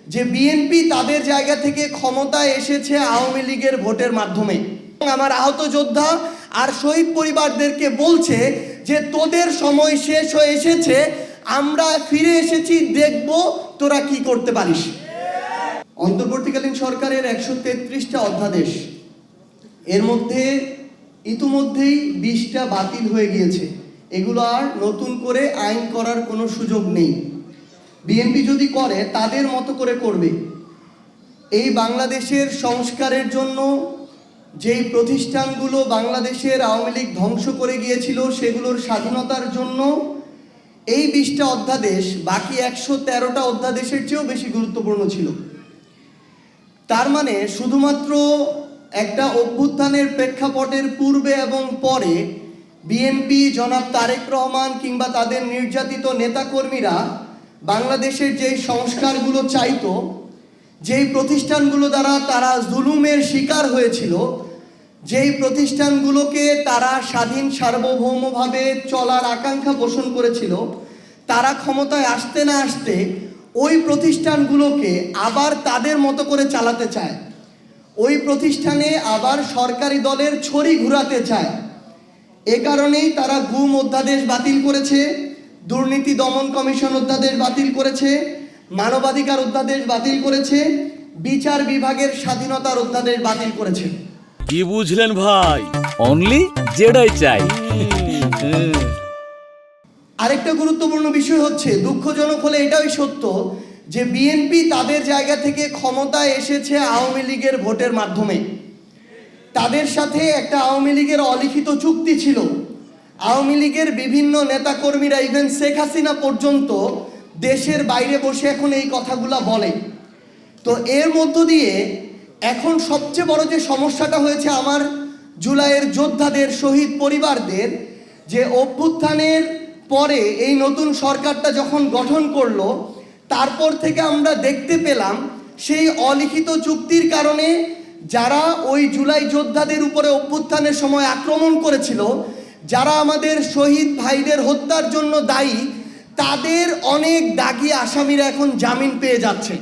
যে বিএনপি তাদের জায়গা থেকে ক্ষমতায় এসেছে আওয়ামী লীগের ভোটের মাধ্যমে। আমার আহত যোদ্ধা আর শহীদ পরিবারদেরকে বলছে যে তোদের সময় শেষ হয়ে এসেছে, আমরা ফিরে এসেছি, দেখব তোরা কি করতে পারিস। অন্তর্বর্তীকালীন সরকারের 133টা অধ্যাদেশ, এর মধ্যে ইতিমধ্যেই 20টা বাতিল হয়ে গিয়েছে। এগুলো আর নতুন করে আইন করার কোনো সুযোগ নেই। বিএনপি যদি করে তাদের মতো করে করবে। এই বাংলাদেশের সংস্কারের জন্য যেই প্রতিষ্ঠানগুলো বাংলাদেশের আওয়ামী লীগ ধ্বংস করে গিয়েছিল, সেগুলোর স্বাধীনতার জন্য এই 20টা অধ্যাদেশ বাকি 113টা অধ্যাদেশের চেয়েও বেশি গুরুত্বপূর্ণ ছিল। তার মানে শুধুমাত্র একটা অভ্যুত্থানের প্রেক্ষাপটের পূর্বে এবং পরে বিএনপি, জনাব তারেক রহমান কিংবা তাদের নির্যাতিত নেতাকর্মীরা বাংলাদেশের যেই সংস্কারগুলো চাইতো, যেই প্রতিষ্ঠানগুলো দ্বারা তারা জুলুমের শিকার হয়েছিল, যেই প্রতিষ্ঠানগুলোকে তারা স্বাধীন সার্বভৌমভাবে চলার আকাঙ্ক্ষা পোষণ করেছিল, তারা ক্ষমতায় আসতে না আসতে ওই প্রতিষ্ঠানগুলোকে আবার তাদের মতো করে চালাতে চায়, ওই প্রতিষ্ঠানে আবার সরকারি দলের ছড়ি ঘুরাতে চায়। এ কারণেই তারা গুম অধ্যাদেশ বাতিল করেছে, দুর্নীতি দমন কমিশন অধ্যাদেশ বাতিল করেছে, মানবাধিকার অধ্যাদেশ বাতিল করেছে, বিচার বিভাগের স্বাধীনতার অধ্যাদেশ বাতিল করেছে। কি বুঝলেন ভাই? অনলি যেটাই চাই। আরেকটা গুরুত্বপূর্ণ বিষয় হচ্ছে, দুঃখজনক হলে এটাই সত্য, যে বিএনপি তাদের জায়গা থেকে ক্ষমতায় এসেছে আওয়ামী লীগের ভোটের মাধ্যমে। তাদের সাথে একটা আওয়ামী লীগের অলিখিত চুক্তি ছিল। আওয়ামী লীগের বিভিন্ন নেতাকর্মীরা, ইভেন শেখ হাসিনা পর্যন্ত দেশের বাইরে বসে এখন এই কথাগুলো বলে। তো এর মধ্য দিয়ে এখন সবচেয়ে বড় যে সমস্যাটা হয়েছে আমার জুলাইয়ের যোদ্ধাদের, শহীদ পরিবারদের, যে অভ্যুত্থানের পরে এই নতুন সরকারটা যখন গঠন করলো, তারপর থেকে আমরা দেখতে পেলাম সেই অলিখিত চুক্তির কারণে যারা ওই জুলাই যোদ্ধাদের উপরে অভ্যুত্থানের সময় আক্রমণ করেছিল, যারা আমাদের শহীদ ভাইদের হত্যার জন্য দায়ী, তাদের অনেক দাগী আসামিরা এখন জামিন পেয়ে যাচ্ছে।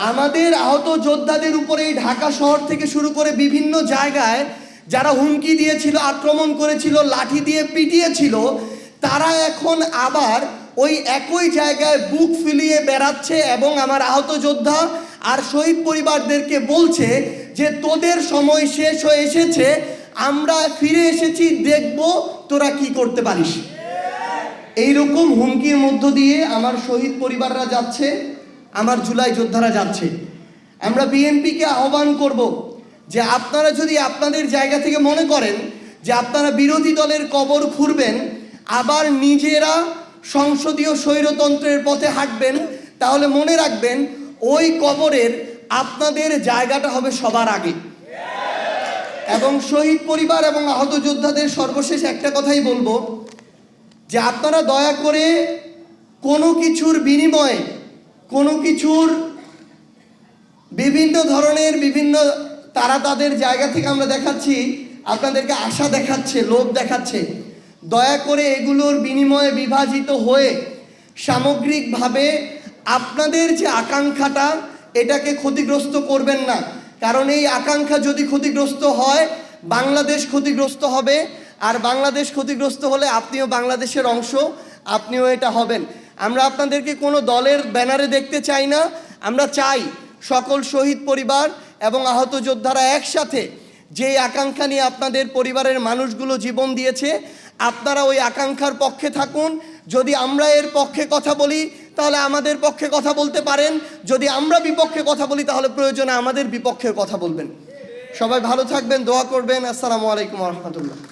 আমাদের আহত যোদ্ধাদের উপরে ঢাকা শহর থেকে শুরু করে বিভিন্ন জায়গায় যারা হুমকি দিয়েছিল, আক্রমণ করেছিল, লাঠি দিয়ে পিটিয়েছিল, তারা এখন আবার ওই একই জায়গায় বুক ফুলিয়ে বেড়াচ্ছে এবং আমার আহত যোদ্ধা আর শহীদ পরিবারদেরকে বলছে যে তোদের সময় শেষ হয়ে এসেছে, আমরা ফিরে এসেছি, দেখব তোরা কি করতে পারিস। এইরকম হুমকির মধ্য দিয়ে আমার শহীদ পরিবাররা যাচ্ছে, আমার জুলাই যোদ্ধারা যাচ্ছে। আমরা বিএনপিকে আহ্বান করব যে আপনারা যদি আপনাদের জায়গা থেকে মনে করেন যে আপনারা বিরোধী দলের কবর খুঁড়বেন, আবার নিজেরা সংসদীয় স্বৈরতন্ত্রের পথে হাঁটবেন, তাহলে মনে রাখবেন ওই কবরের আপনাদের জায়গাটা হবে সবার আগে। এবং শহীদ পরিবার এবং আহত যোদ্ধাদের সর্বশেষ একটা কথাই বলবো, যে আপনারা দয়া করে কোনো কিছুর বিনিময়ে, কোনো কিছুর বিভিন্ন ধরনের তারা তাদের জায়গা থেকে আমরা দেখাচ্ছি, আপনাদেরকে আশা দেখাচ্ছে, লোভ দেখাচ্ছে, দয়া করে এগুলোর বিনিময়ে বিভাজিত হয়ে সামগ্রিকভাবে আপনাদের যে আকাঙ্ক্ষাটা, এটাকে ক্ষতিগ্রস্ত করবেন না। কারণ এই আকাঙ্ক্ষা যদি ক্ষতিগ্রস্ত হয়, বাংলাদেশ ক্ষতিগ্রস্ত হবে, আর বাংলাদেশ ক্ষতিগ্রস্ত হলে আপনিও বাংলাদেশের অংশ, আপনিও এটা হবেন। আমরা আপনাদেরকে কোনো দলের ব্যানারে দেখতে চাই না। আমরা চাই সকল শহীদ পরিবার এবং আহত যোদ্ধারা একসাথে যেই আকাঙ্ক্ষা নিয়ে আপনাদের পরিবারের মানুষগুলো জীবন দিয়েছে, আপনারা ওই আকাঙ্ক্ষার পক্ষে থাকুন। যদি আমরা এর পক্ষে কথা বলি তাহলে আমাদের পক্ষে কথা বলতে পারেন, যদি আমরা বিপক্ষে কথা বলি তাহলে প্রয়োজনে আমাদের বিপক্ষে কথা বলবেন। সবাই ভালো থাকবেন, দোয়া করবেন। আসসালামু আলাইকুম ওয়া রাহমাতুল্লাহ।